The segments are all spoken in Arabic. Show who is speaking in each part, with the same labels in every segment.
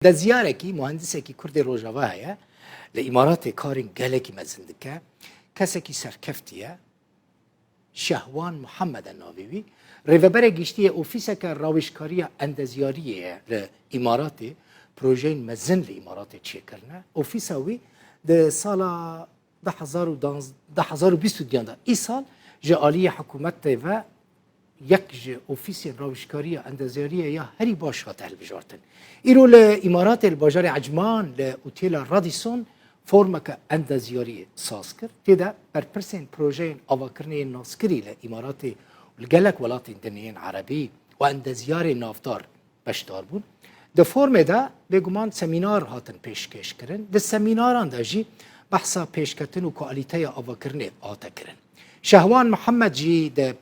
Speaker 1: ده زیارکی مهندسی کی کرد روجاوایه لإمارات کارین گلکی مزندکه کسی کی سرکفتیه شهوان محمد الناوی ریوبر گشتی اوفیسه که راوشکاری اندزیاریه لإمارات پروژه مزن لإمارات چه کرنه اوفیسه وی ده سال 2020 دیانده ای سال جالی حکومت و یک اوفیسی راوشکاری اندزیاریه یا هری باش هات البجارتن ایرو لإمارات الباجار عجمان لأوتيل راديسون فرمك اندزیاری ساز کرد تیدا برپرسین پروژه آواکرنی ناسکری لإمارات الگلک ولات دنیان عربی و اندزیار نافدار بشدار بود ده فرم دا بگمان سمینار هاتن پیشکش کرن ده سمیناران دا جی بحثا پیشکتن و کوالیته آواکرنی آتا کرن شهوان محمد جی ده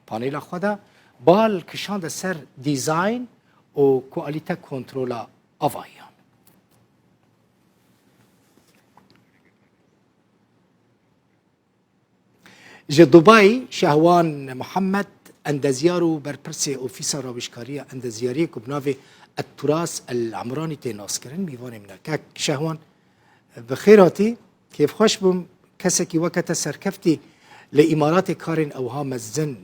Speaker 1: پانیل خدا بال کشان ده سر دیزاین و کوالیته کنترولا آوایان جه دبي شهوان محمد اندزيارو برپرسي اوفيسا راوشكاريه اندزياريه كبنافي التراث العمراني تناسكرن ميواني منك شهوان بخيراتي كيف خوش بم كسكي وقت سركفتي لإمارات كارن اوها مزن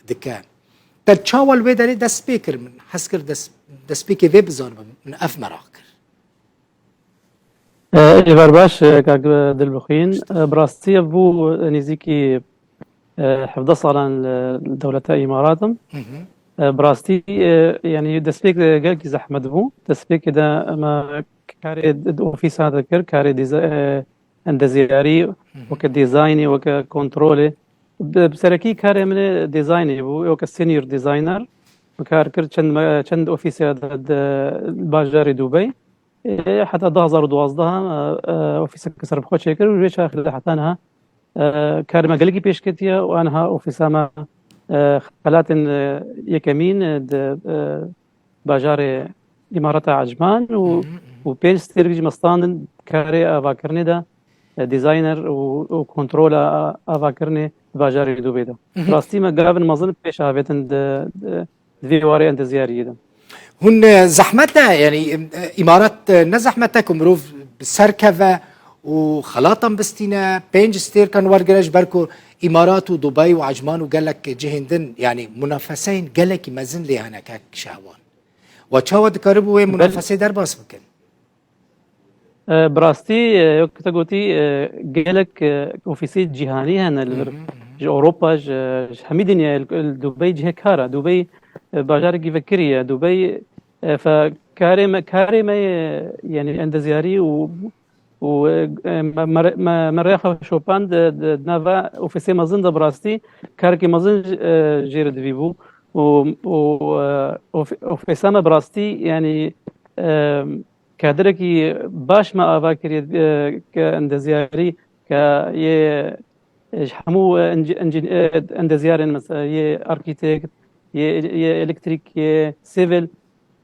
Speaker 1: دكا تلچاول ويداري دا سبيكر من حسكر دا سبيكر ويب زان من اف مراكر
Speaker 2: ایوار باش کاک دلبخین براستي بو نزيكي 11 سالا لدولة إماراتم براستي يعني دسبيك قالك زحمة بو دسبيك دا ما كاري اوفيس هذا كاري اندزياري وكديزايني وككنترولي بسركي كاري من ديزايني بو وكسينيور ديزاينر وكار كر چند اوفيس هذا باجاري دبي حتى 2012 اوفيس كسر بخوت شكل وجيش اخر حتى انها كارما قلقي بيشكتيا وانها اوفيساما خلات يكمين باجاري امارات عجمان وبين ستيرجي مستان كاري افاكرني دا ديزاينر وكنترول افاكرني باجاري دبي دا راستي ما قابل مظن بيش هافتن دفيواري انت زياري دا
Speaker 1: هن زحمتها يعني امارات نزحمتك مروف سركفه وخلاطم بستينا بينج ستير كان ورقرش بركو امارات ودبي وعجمان وقالك جهندن يعني منافسين قالك مزن لي هنا كاك شهوان وتشاود كاربو منافسه در باس بكن
Speaker 2: براستي كتاغوتي قالك اوفيسي جهاني هنا اوروبا حميدني دبي جهه كارا دبي باجاري فكريه دبي فكاري يعني اندزياري مريخ شوبان نافا اوفيسي مازن براستي كاركي مازن جيرد فيبو اوفيساما براستي يعني كادركي باش ما افاكري كاندزياري ك حمو اندزيار مثلا ي اركيتكت ي الكتريك ي سيفل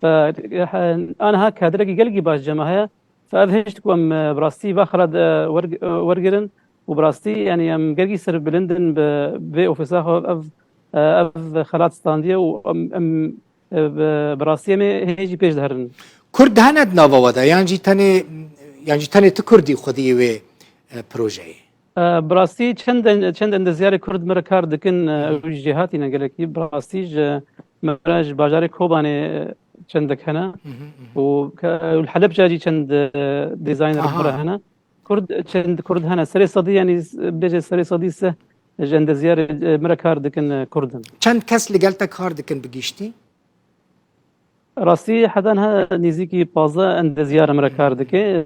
Speaker 2: فانا هاك كادركي قلقي باش جماعه فأذهشتكم براستي باخرد ورقرن وبراستي يعني ام قرقي سر بلندن بي اوفيساخو اف خلات ستاندية وام براستي هيجي بيش دهرن
Speaker 1: كرد هند نافا ودا يعني تاني تكردي خدي وي بروجي
Speaker 2: براستي چند اندزياري كرد مرا كار دكن جهاتي نقلكي براستي مراج باجاري كوباني چندك هنا والحلب جاجي چند ديزاينر برا هنا كرد هنا سري صدي يعني بيجي سري صدي سه جند زيار مرا كار دكن كردن
Speaker 1: چند كس لقالتا كار دكن بقيشتي
Speaker 2: راستي حتى انها نيزيكي بازا اند زياره مرا كار دكي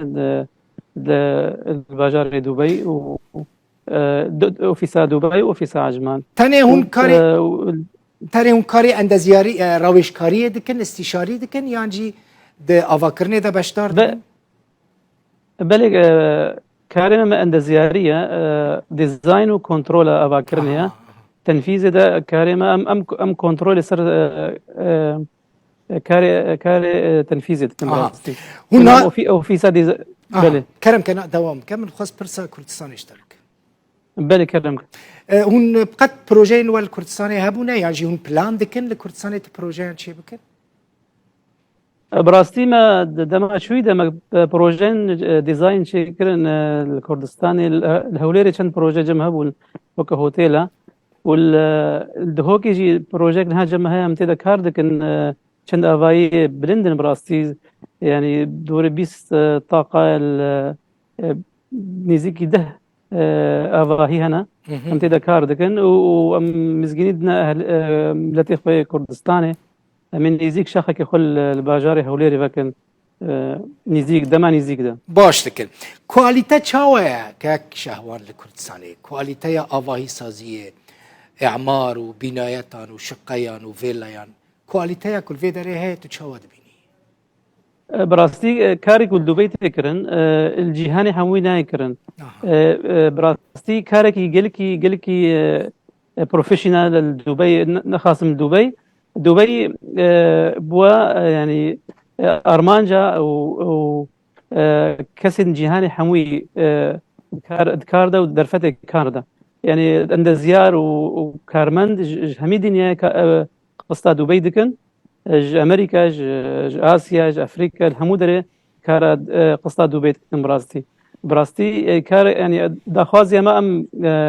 Speaker 2: الباجار دبي اوفيسا دبي واوفيسا عجمان
Speaker 1: تاني هون كاري اندزياري راوشكاري دكن استشاري دكن يعني ده افاكرني ده بشتار
Speaker 2: بلغ كاري ما اندزياريه ديزاين وكنترول افاكرنيا تنفيذ ده كاري ما ام كنترول سر كاري تنفيذ
Speaker 1: هنا
Speaker 2: اوفيسا دي
Speaker 1: بله كرم كنا دوام كم خاص برسا كردستان اشترك
Speaker 2: بله كرم
Speaker 1: هون بقت بروجين والكردستاني هبونا يعني هون بلان دكن لكردستاني بروجين شي بكن
Speaker 2: براستي ما دما شوي دما بروجين ديزاين شكرن الكردستاني الهوليري كان بروجي جمها وكا هوتيلا والدهوكي جي بروجيكت نها جمها متى كاردك ان كان افاي بلندن براستي يعني دوري بيس طاقة نيزيكي ده افاهي هنا متى كاردكن ومزجينيدنا اهل ملتي خوي كردستاني من نيزيك شاخك يخل الباجاري هوليري فكن نيزيك دما نيزيك ده
Speaker 1: باش دکن کوالیته چاوه که شهوان لکردستانی کوالیته آواهی سازیه اعمار و بنایتان و شقیان و ویلیان کوالیته کل وی داره هی تو چاوه دبینی
Speaker 2: براستي كاري كل دبي تكرن الجيهاني حموي نايكرن براستي كاركي قلكي بروفيشنال دبي نخاصم دبي بوا يعني ارمانجا و كسن جيهاني حموي كاردا ودرفتك كاردا يعني عند زيار وكارمند همي دنيا قصتا دبي دكن امريكا اسيا افريقيا الهمودري كار قصتا دبي دكن براستي كار يعني داخوازيا ما ام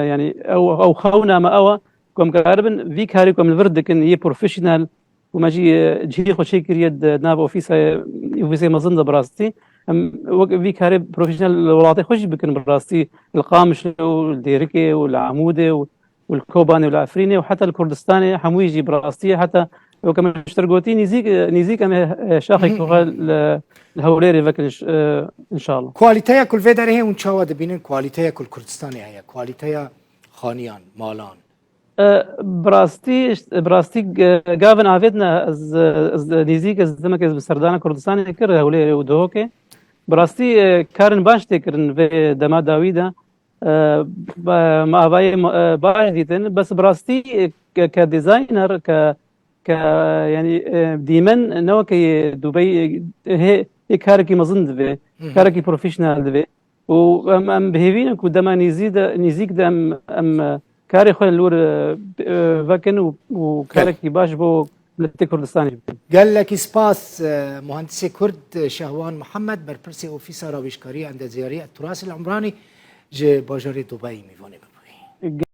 Speaker 2: يعني او خونا ما او كم كاربن في كاريكم الفردكن هي بروفيشنال وما جي خوشي كريد ناب اوفيسي مزند براستي في كاري بروفيشنال ولاطي خوش بكن براستي القامش والديركي والعمودي والكوباني والعفريني وحتى الكردستاني حمويجي براستي حتى لو كمان اشترقوتي نيزيك ام شاخك الهوليري فكن ان شاء الله
Speaker 1: کوالیته کل وی داره هی اون چاوه دبینن کوالیته کل کردستانی هیا کوالیته خانیان مالان
Speaker 2: براستي قابن عافيتنا از نيزيك از دمك از بسردان كردستان كر هولي ودوكي براستي كارن باش تكرن في دما داويدا ما باي باش ديتن بس براستي كديزاينر يعني ديمن نوكي دبي هي كاركي مزند في كاركي بروفيشنال في وام بهيفين كدما نيزيك دم ام كاري خوي اللور فاكن وكاركي باش بو لتي كردستاني
Speaker 1: قال لك سباس مهندسي كرد شهوان محمد برپرسي اوفيسا راويشكاري عند زياري التراث العمراني جي باجاري دبي ميفوني